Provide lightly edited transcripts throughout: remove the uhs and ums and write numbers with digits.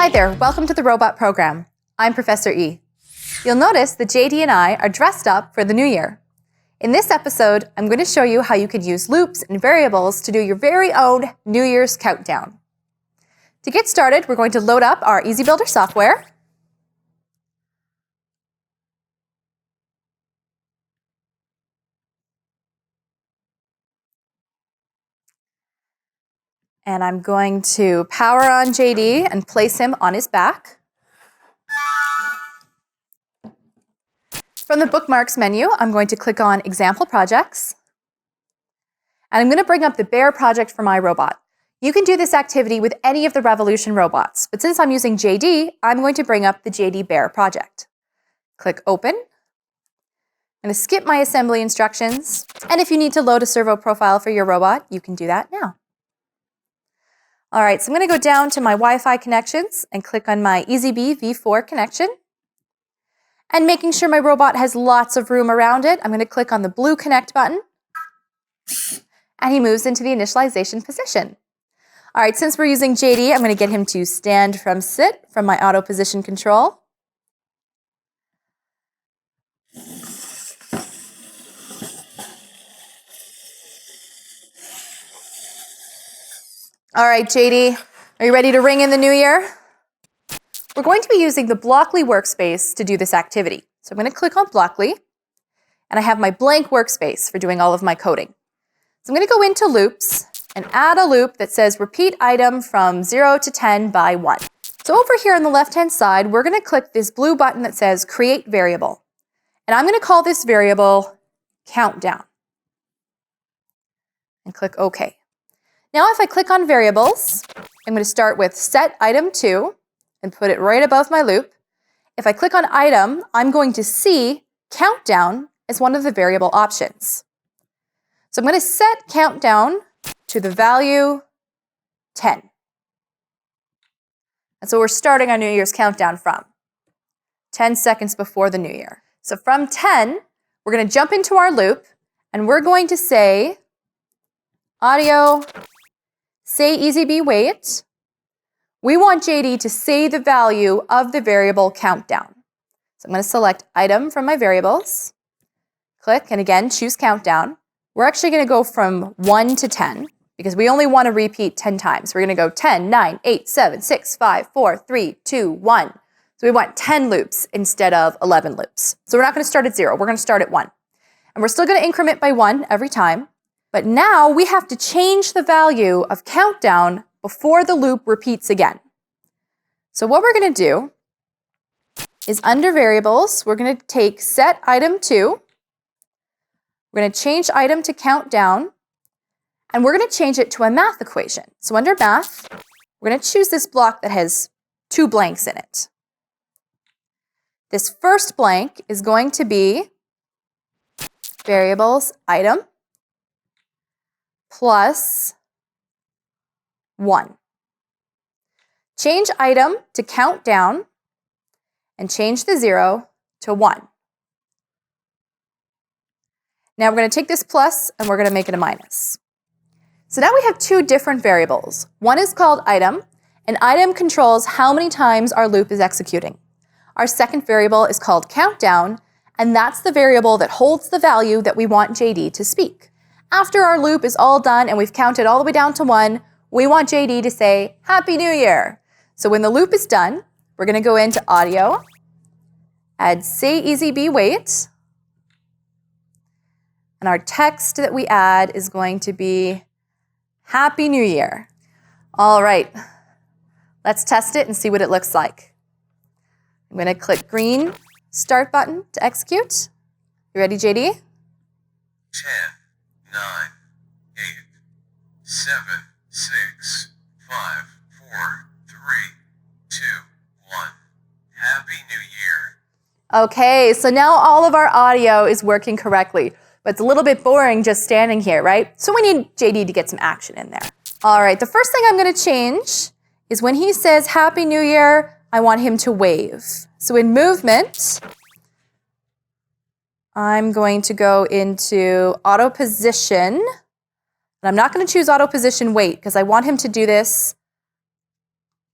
Hi there, welcome to the Robot Program. I'm Professor E. You'll notice that JD and I are dressed up for the new year. In this episode, I'm going to show you how you could use loops and variables to do your very own New Year's countdown. To get started, we're going to load up our EasyBuilder software. And I'm going to power on JD and place him on his back. From the Bookmarks menu, I'm going to click on Example Projects. And I'm going to bring up the Bear project for my robot. You can do this activity with any of the Revolution robots, but since I'm using JD, I'm going to bring up the JD Bear project. Click Open. I'm going to skip my assembly instructions, and if you need to load a servo profile for your robot, you can do that now. All right, so I'm going to go down to my Wi-Fi connections and click on my EasyBee V4 connection. And making sure my robot has lots of room around it, I'm going to click on the blue Connect button, and he moves into the initialization position. All right, since we're using JD, I'm going to get him to stand from sit from my auto position control. All right, JD, are you ready to ring in the new year? We're going to be using the Blockly workspace to do this activity. So I'm going to click on Blockly, and I have my blank workspace for doing all of my coding. So I'm going to go into loops and add a loop that says repeat item from 0 to 10 by 1. So over here on the left-hand side, we're going to click this blue button that says create variable. And I'm going to call this variable countdown. And click OK. Now if I click on variables, I'm going to start with set item 2 and put it right above my loop. If I click on item, I'm going to see countdown as one of the variable options. So I'm going to set countdown to the value 10. And so we're starting our New Year's countdown from 10 seconds before the New Year. So from 10, we're going to jump into our loop, and we're going to say, audio, say EasyBee wait. We want JD to say the value of the variable countdown. So I'm going to select item from my variables, click, and again, choose countdown. We're actually going to go from 1 to 10 because we only want to repeat 10 times. We're going to go 10, 9, 8, 7, 6, 5, 4, 3, 2, 1. So we want 10 loops instead of 11 loops. So we're not going to start at 0. We're going to start at 1. And we're still going to increment by 1 every time. But now we have to change the value of countdown before the loop repeats again. So what we're going to do is under variables, we're going to take set item 2. We're going to change item to countdown, and we're going to change it to a math equation. So under math, we're going to choose this block that has 2 blanks in it. This first blank is going to be variables item plus 1. Change item to countdown and change the 0 to 1. Now we're going to take this plus and we're going to make it a minus. So now we have 2 different variables. One is called item, and item controls how many times our loop is executing. Our second variable is called countdown, and that's the variable that holds the value that we want JD to speak. After our loop is all done and we've counted all the way down to 1, we want JD to say, Happy New Year. So when the loop is done, we're going to go into audio, add say EasyBee wait, and our text that we add is going to be Happy New Year. All right, let's test it and see what it looks like. I'm going to click green start button to execute. You ready, JD? 10, 9, 8, 7, 6, 5, 4, 3, 2, 1. Happy New Year. Okay, so now all of our audio is working correctly. But it's a little bit boring just standing here, right? So we need JD to get some action in there. All right, the first thing I'm going to change is when he says Happy New Year, I want him to wave. So in movement, I'm going to go into auto position. And I'm not going to choose auto position wait because I want him to do this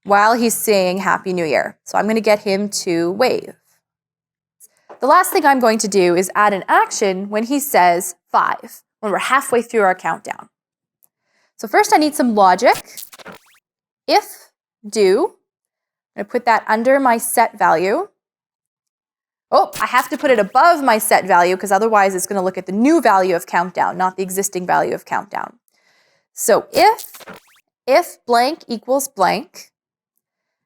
while he's saying Happy New Year. So I'm going to get him to wave. The last thing I'm going to do is add an action when he says 5, when we're halfway through our countdown. So first I need some logic. If, do, I'm going to put that under my set value. Oh, I have to put it above my set value because otherwise it's going to look at the new value of countdown, not the existing value of countdown. So if blank equals blank,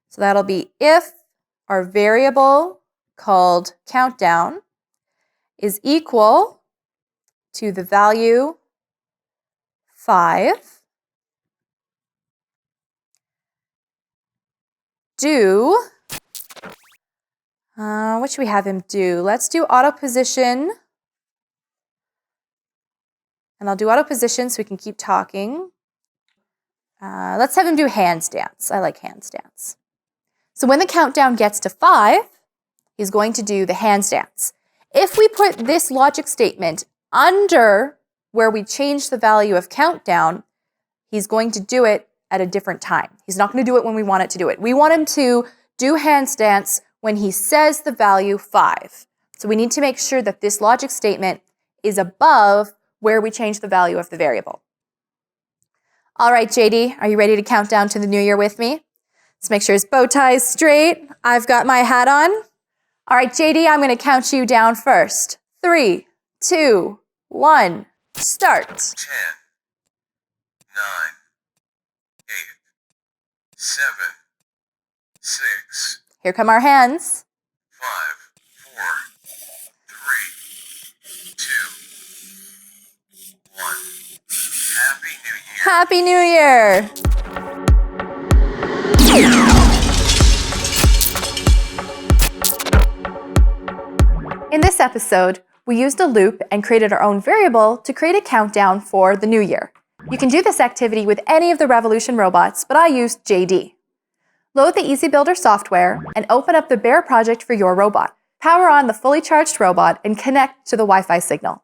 so that'll be if our variable called countdown is equal to the value 5, do, what should we have him do? Let's do auto position. And I'll do auto position so we can keep talking. Let's have him do handstands. I like handstands. So when the countdown gets to 5, he's going to do the handstands. If we put this logic statement under where we change the value of countdown, he's going to do it at a different time. He's not going to do it when we want it to do it. We want him to do handstands when he says the value 5. So we need to make sure that this logic statement is above where we change the value of the variable. All right, JD, are you ready to count down to the new year with me? Let's make sure his bow tie is straight. I've got my hat on. All right, JD, I'm going to count you down first. 3, 2, 1, start. 10, 9, 8, 7, 6. Here come our hands. 5, 4, 3, 2, 1. Happy New Year. Happy New Year! In this episode, we used a loop and created our own variable to create a countdown for the new year. You can do this activity with any of the Revolution robots, but I used JD. Load the EasyBuilder software and open up the Bear project for your robot. Power on the fully charged robot and connect to the Wi-Fi signal.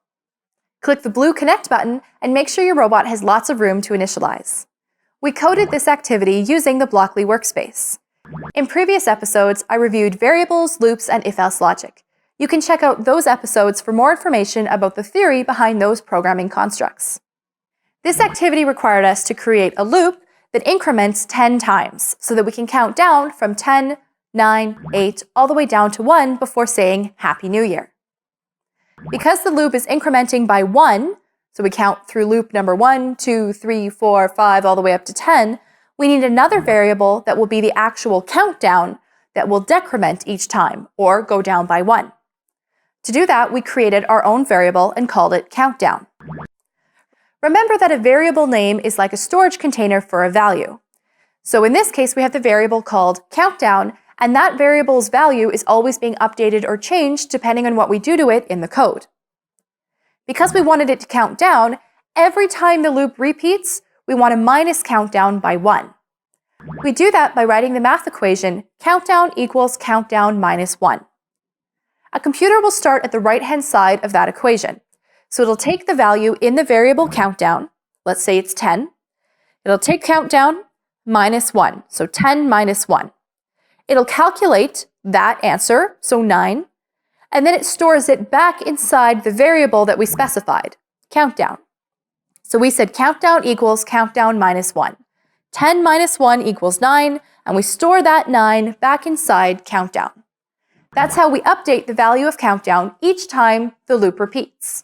Click the blue Connect button and make sure your robot has lots of room to initialize. We coded this activity using the Blockly workspace. In previous episodes, I reviewed variables, loops, and if-else logic. You can check out those episodes for more information about the theory behind those programming constructs. This activity required us to create a loop that increments 10 times so that we can count down from 10, 9, 8, all the way down to 1 before saying Happy New Year. Because the loop is incrementing by 1, so we count through loop number 1, 2, 3, 4, 5, all the way up to 10, we need another variable that will be the actual countdown that will decrement each time, or go down by 1. To do that, we created our own variable and called it countdown. Remember that a variable name is like a storage container for a value. So in this case, we have the variable called countdown, and that variable's value is always being updated or changed depending on what we do to it in the code. Because we wanted it to count down, every time the loop repeats, we want to minus countdown by 1. We do that by writing the math equation countdown equals countdown minus 1. A computer will start at the right-hand side of that equation. So it'll take the value in the variable countdown, let's say it's 10. It'll take countdown minus 1, so 10 minus 1. It'll calculate that answer, so 9, and then it stores it back inside the variable that we specified, countdown. So we said countdown equals countdown minus 1. 10 minus 1 equals 9, and we store that 9 back inside countdown. That's how we update the value of countdown each time the loop repeats.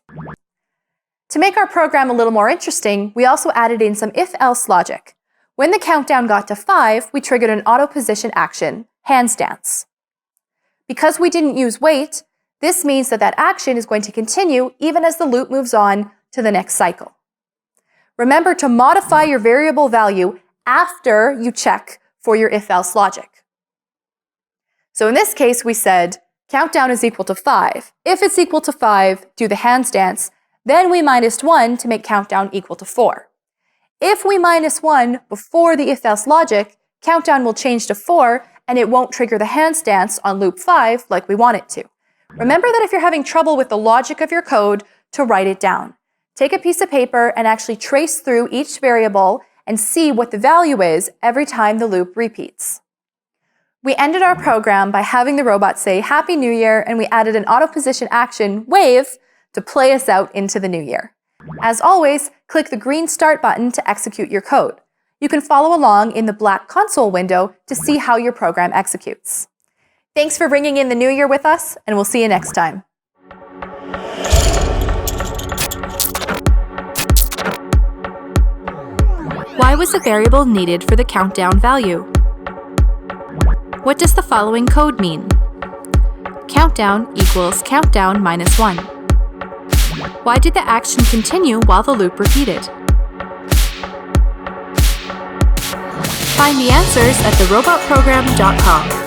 To make our program a little more interesting, we also added in some if-else logic. When the countdown got to 5, we triggered an auto position action, handstands. Because we didn't use wait, this means that that action is going to continue even as the loop moves on to the next cycle. Remember to modify your variable value after you check for your if-else logic. So in this case, we said countdown is equal to 5. If it's equal to 5, do the handstands. Then we minus 1 to make countdown equal to 4. If we minus 1 before the if-else logic, countdown will change to 4 and it won't trigger the handstands on loop 5 like we want it to. Remember that if you're having trouble with the logic of your code, to write it down. Take a piece of paper and actually trace through each variable and see what the value is every time the loop repeats. We ended our program by having the robot say Happy New Year, and we added an auto position action, wave, to play us out into the new year. As always, click the green Start button to execute your code. You can follow along in the black console window to see how your program executes. Thanks for bringing in the new year with us, and we'll see you next time. Why was a variable needed for the countdown value? What does the following code mean? Countdown equals countdown minus 1. Why did the action continue while the loop repeated? Find the answers at therobotprogram.com.